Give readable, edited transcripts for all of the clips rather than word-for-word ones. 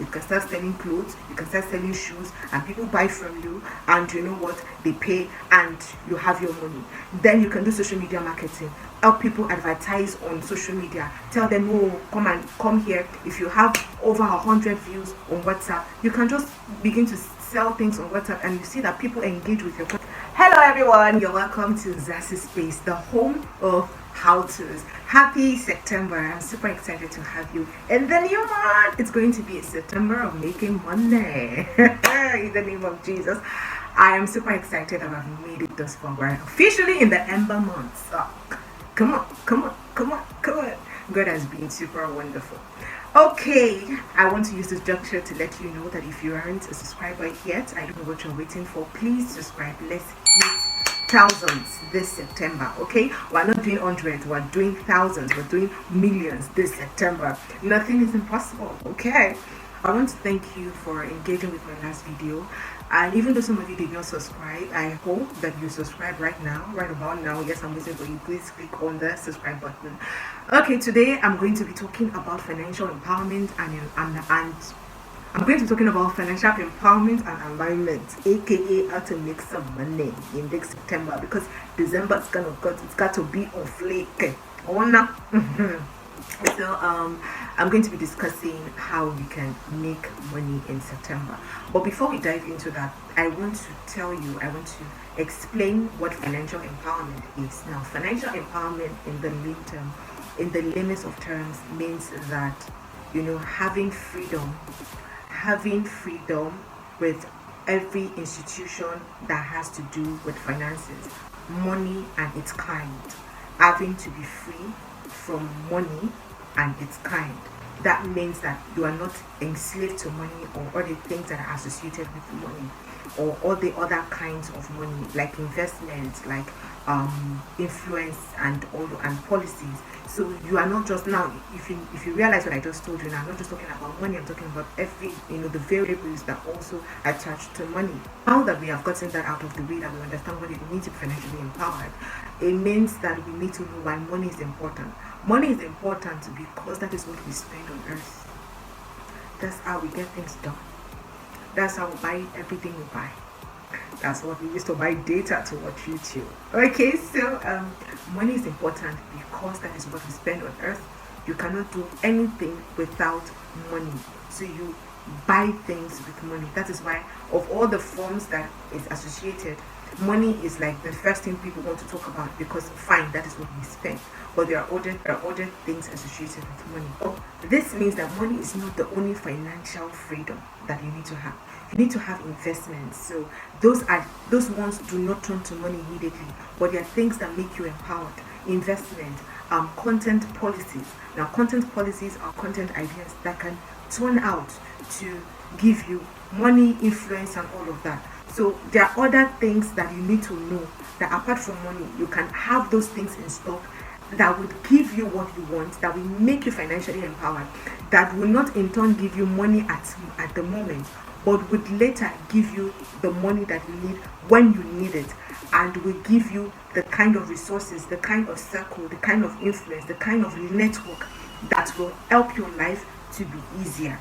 You can start selling clothes, you can start selling shoes, and people buy from you, and you know what, they pay, and you have your money. Then you can do social media marketing, help people advertise on social media, tell them, oh, come here. If you have over 100 views on WhatsApp, you can just begin to sell things on WhatsApp, and you see that people engage with your content. Hello everyone, you're welcome to Zasie Space, the home of how-tos. Happy September. I'm super excited to have you in the new month. It's going to be a September of making money. In the name of Jesus, I am super excited that I've made it thus far. We're officially in the Ember month. So, come on. God has been super wonderful. Okay, I want to use this juncture to let you know that if you aren't a subscriber yet, I don't know what you're waiting for. Please subscribe. Let's hit thousands this September. Okay, we're not doing hundreds, we're doing thousands, we're doing millions this September. Nothing is impossible. Okay, I want to thank you for engaging with my last video, and even though some of you did not subscribe, I hope that you subscribe right now, right about now. Yes, I'm waiting for you. Please click on the subscribe button. Okay, today I'm going to be talking about financial empowerment and I'm going to be talking about financial empowerment and alignment, aka how to make some money in this September, because December is it's got to be on flake. Oh no. So I'm going to be discussing how we can make money in September. But before we dive into that, I want to explain what financial empowerment is. Now, financial empowerment in the limits of terms, means that, you know, having freedom with every institution that has to do with finances, money and its kind, having to be free from money and its kind. That means that you are not enslaved to money or all the things that are associated with money, or all the other kinds of money, like investments, like influence and policies. So you are not just, now if you realize what I just told you, now I'm not just talking about money, I'm talking about every, the variables that also attach to money. Now that we have gotten that out of the way, that we understand what it means to be financially empowered, it means that we need to know why money is important. Money is important because that is what we spend on earth. That's how we get things done. That's how we buy everything we buy. That's what we used to buy data to watch YouTube. Okay, so money is important because that is what we spend on earth. You cannot do anything without money. So you buy things with money. That is why, of all the forms that is associated, money is like the first thing people want to talk about, because fine, that is what we spend. But there are other things associated with money. Oh, this means that money is not the only financial freedom that you need to have. You need to have investments. So those ones do not turn to money immediately, but they are things that make you empowered. Investment, content policies. Now, content policies are content ideas that can turn out to give you money, influence, and all of that. So there are other things that you need to know, that apart from money, you can have those things in stock that would give you what you want, that will make you financially empowered, that will not in turn give you money at the moment, but would later give you the money that you need when you need it, and will give you the kind of resources, the kind of circle, the kind of influence, the kind of network that will help your life to be easier.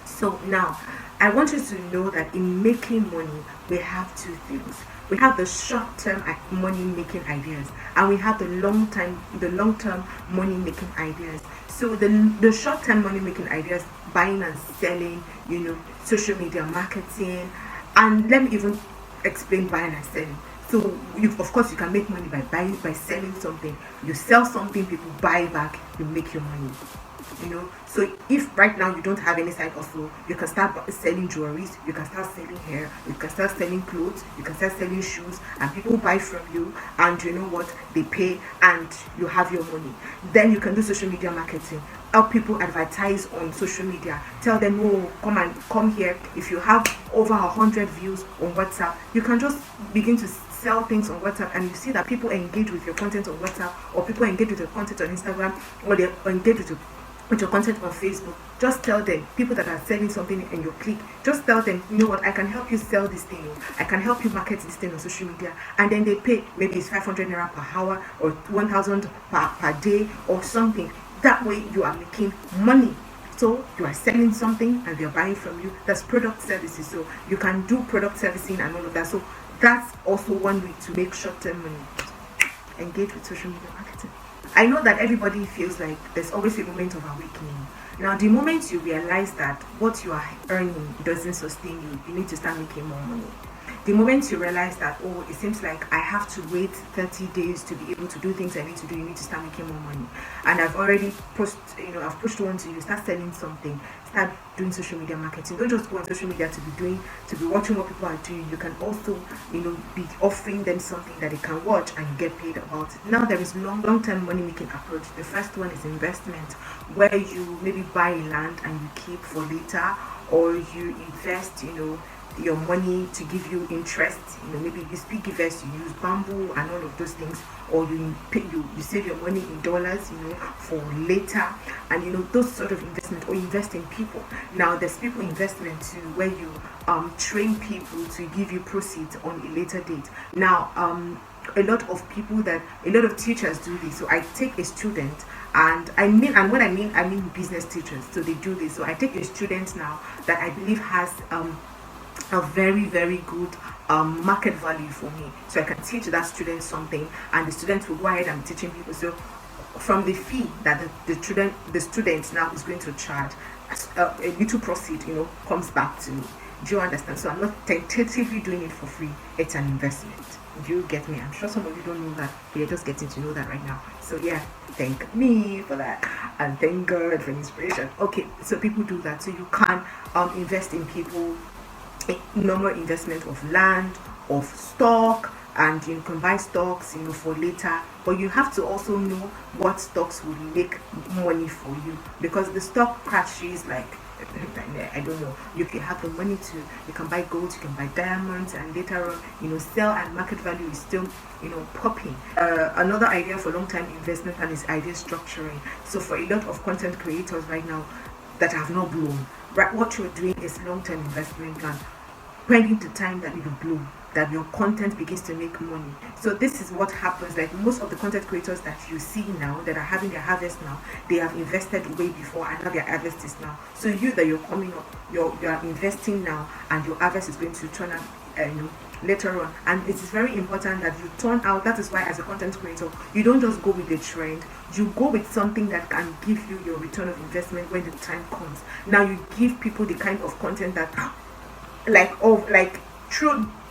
So now, I want you to know that in making money, we have two things. We have the short-term money making ideas, and we have the long-term money making ideas. So the short-term money making ideas, buying and selling, social media marketing, and let me even explain buying and selling. So of course you can make money by selling something. You sell something, people buy back, you make your money. So if right now you don't have any side hustle, you can start selling jewelries, you can start selling hair, you can start selling clothes, you can start selling shoes, and people buy from you, and you know what, they pay, and you have your money. Then you can do social media marketing, help people advertise on social media, tell them, oh, come here. If you have over 100 views on WhatsApp, you can just begin to sell things on WhatsApp, and you see that people engage with your content on WhatsApp, or people engage with your content on Instagram, or they engage with your content on Facebook. Just tell them, people that are selling something in your clique, just tell them, you know what, I can help you sell this thing, I can help you market this thing on social media, and then they pay. Maybe it's 500 naira per hour, or 1,000 per day, or something. That way you are making money. So you are selling something and they're buying from you. That's product services. So you can do product servicing and all of that. So that's also one way to make short-term money. Engage with social media marketing. I know that everybody feels like there's always a moment of awakening. Now, the moment you realize that what you are earning doesn't sustain you, you need to start making more money. The moment you realize that, oh, it seems like I have to wait 30 days to be able to do things I need to do, you need to start making more money. And I've already I've pushed one to you, start selling something, start doing social media marketing. Don't just go on social media to be watching what people are doing. You can also, be offering them something that they can watch and you get paid about it. Now there is long-term money making approach. The first one is investment, where you maybe buy land and you keep for later, or you invest, your money to give you interest. Maybe you speak invest, you use bamboo and all of those things, or you save your money in dollars, for later, and those sort of investment, or invest in people. Now there's people investment too, where you train people to give you proceeds on a later date. Now a lot of teachers do this. So I take a student, and what I mean business teachers. So they do this. So I take a student now that I believe has a very, very good market value for me. So I can teach that student something, and the student will go ahead and teaching people. So from the fee that the student now is going to charge, a little proceed, comes back to me. Do you understand? So I'm not tentatively doing it for free. It's an investment. Do you get me? I'm sure some of you don't know that, but you're just getting to know that right now. So yeah, thank me for that, and thank God for inspiration. Okay, so people do that. So you can invest in people, normal investment of land, of stock, and you can buy stocks, for later. But you have to also know what stocks will make money for you, because the stock crashes like, I don't know. You can have the money you can buy gold, you can buy diamonds, and later on, sell, and market value is still, popping. Another idea for long-term investment and is idea structuring. So for a lot of content creators right now that have not blown, right, what you're doing is long-term investment plan. When in the time that you bloom, that your content begins to make money. So this is what happens. Like most of the content creators that you see now that are having their harvest now, they have invested way before, and now their harvest is now. So you're coming up, you are investing now, and your harvest is going to turn out later on. And it is very important that you turn out. That is why as a content creator, you don't just go with the trend. You go with something that can give you your return of investment when the time comes. Now you give people the kind of content that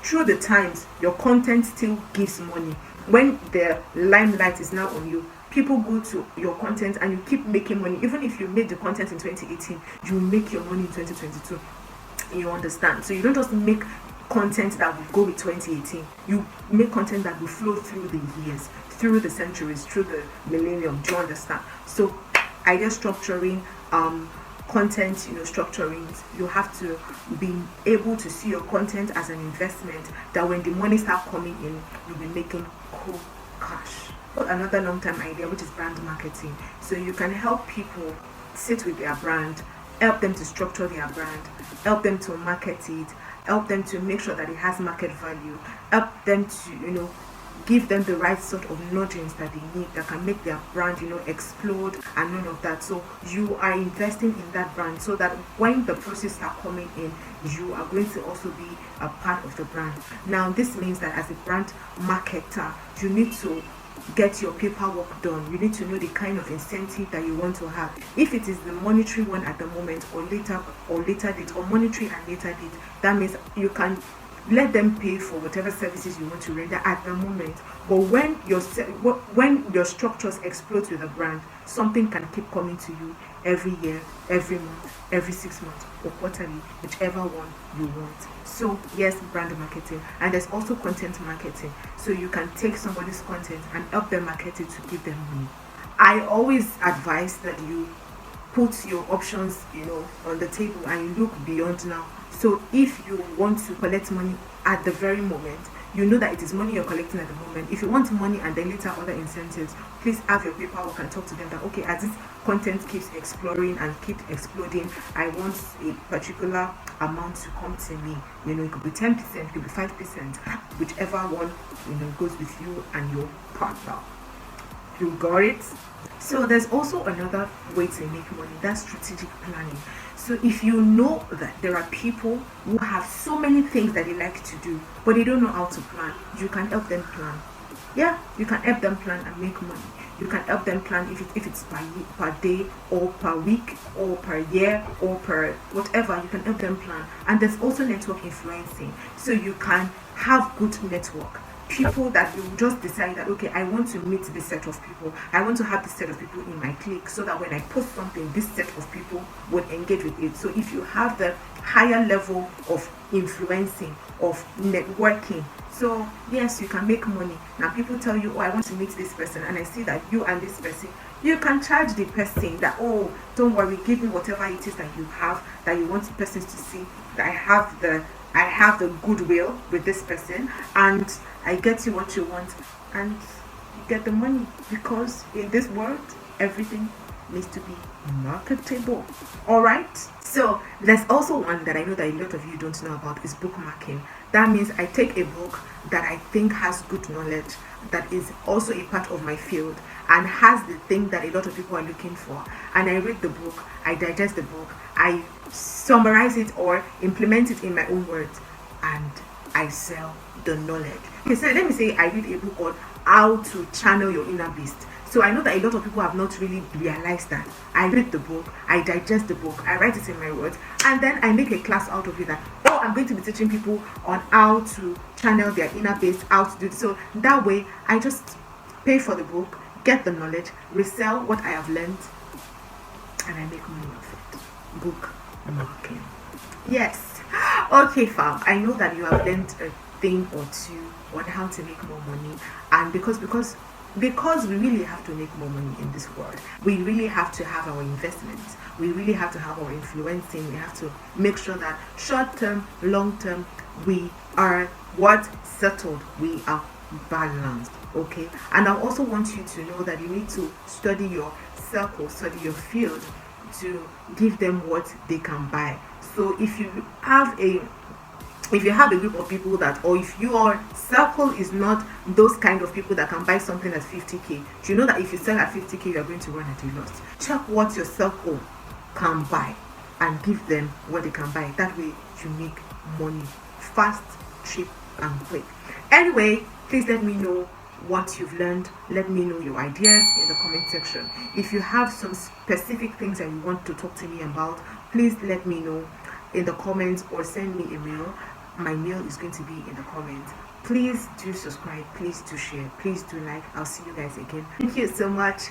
through the times, your content still gives money. When the limelight is now on you, people go to your content and you keep making money. Even if you made the content in 2018, you make your money in 2022. You understand? So you don't just make content that will go with 2018. You make content that will flow through the years, through the centuries, through the millennium. Do you understand? So idea structuring, content structuring, you have to be able to see your content as an investment, that when the money starts coming in, you'll be making cool cash. Another long-term idea, which is brand marketing. So you can help people sit with their brand, help them to structure their brand, help them to market it, help them to make sure that it has market value, help them to give them the right sort of nudgings that they need, that can make their brand explode and none of that. So you are investing in that brand, so that when the process are coming in, you are going to also be a part of the brand. Now this means that as a brand marketer, you need to get your paperwork done. You need to know the kind of incentive that you want to have. If it is the monetary one at the moment, or later date, or monetary and later date, that means you can let them pay for whatever services you want to render at the moment. But when your structures explode with a brand, something can keep coming to you every year, every month, every 6 months, or quarterly, whichever one you want. So yes, brand marketing. And there's also content marketing. So you can take somebody's content and help them market it to give them money. I always advise that you put your options on the table and you look beyond now. So if you want to collect money at the very moment, you know that it is money you're collecting at the moment. If you want money and then later other incentives, please have your paperwork and talk to them that, okay, as this content keeps exploring and keeps exploding, I want a particular amount to come to me. It could be 10%, it could be 5%, whichever one goes with you and your partner. You got it? So there's also another way to make money, that's strategic planning. So if you know that there are people who have so many things that they like to do, but they don't know how to plan, you can help them plan. Yeah, you can help them plan and make money. You can help them plan if it's per day or per week or per year or per whatever. You can help them plan. And there's also network influencing. So you can have good network. People that you just decide that, okay, I want to meet this set of people. I want to have this set of people in my clique so that when I post something, this set of people would engage with it. So if you have the higher level of influencing, of networking, so yes, you can make money. Now people tell you, oh, I want to meet this person, and I see that you and this person, you can charge the person that, oh, don't worry, give me whatever it is that you have that you want the person to see, that I have the goodwill with this person, and I get you what you want, and you get the money, because in this world everything needs to be marketable. All right. So there's also one that I know that a lot of you don't know about, is bookmarking. That means I take a book that I think has good knowledge, that is also a part of my field, and has the thing that a lot of people are looking for, and I read the book, I digest the book, I summarize it or implement it in my own words, and I sell the knowledge. Okay, so let me say I read a book called How to Channel Your Inner Beast. So I know that a lot of people have not really realized that. I read the book, I digest the book, I write it in my words, and then I make a class out of it that, oh, I'm going to be teaching people on how to channel their inner beast, how to do it. So that way, I just pay for the book, get the knowledge, resell what I have learned, and I make money off it. Book marking. Yes. Okay, fam. I know that you have learned a thing or two on how to make more money, and because we really have to make more money in this world, we really have to have our investments, we really have to have our influencing, we have to make sure that short term, long term, we are what settled, we are balanced. Okay, and I also want you to know that you need to study your circle, study your field, to give them what they can buy. So if you have a group of people that, or if your circle is not those kind of people that can buy something at 50k, you know that if you sell at 50k, you are going to run at a loss. Check what your circle can buy and give them what they can buy. That way you make money fast, cheap, and quick. Anyway, please let me know what you've learned. Let me know your ideas in the comment section. If you have some specific things that you want to talk to me about, please let me know in the comments or send me a mail. My mail is going to be in the comments. Please do subscribe, please do share, please do like. I'll see you guys again. Thank you so much.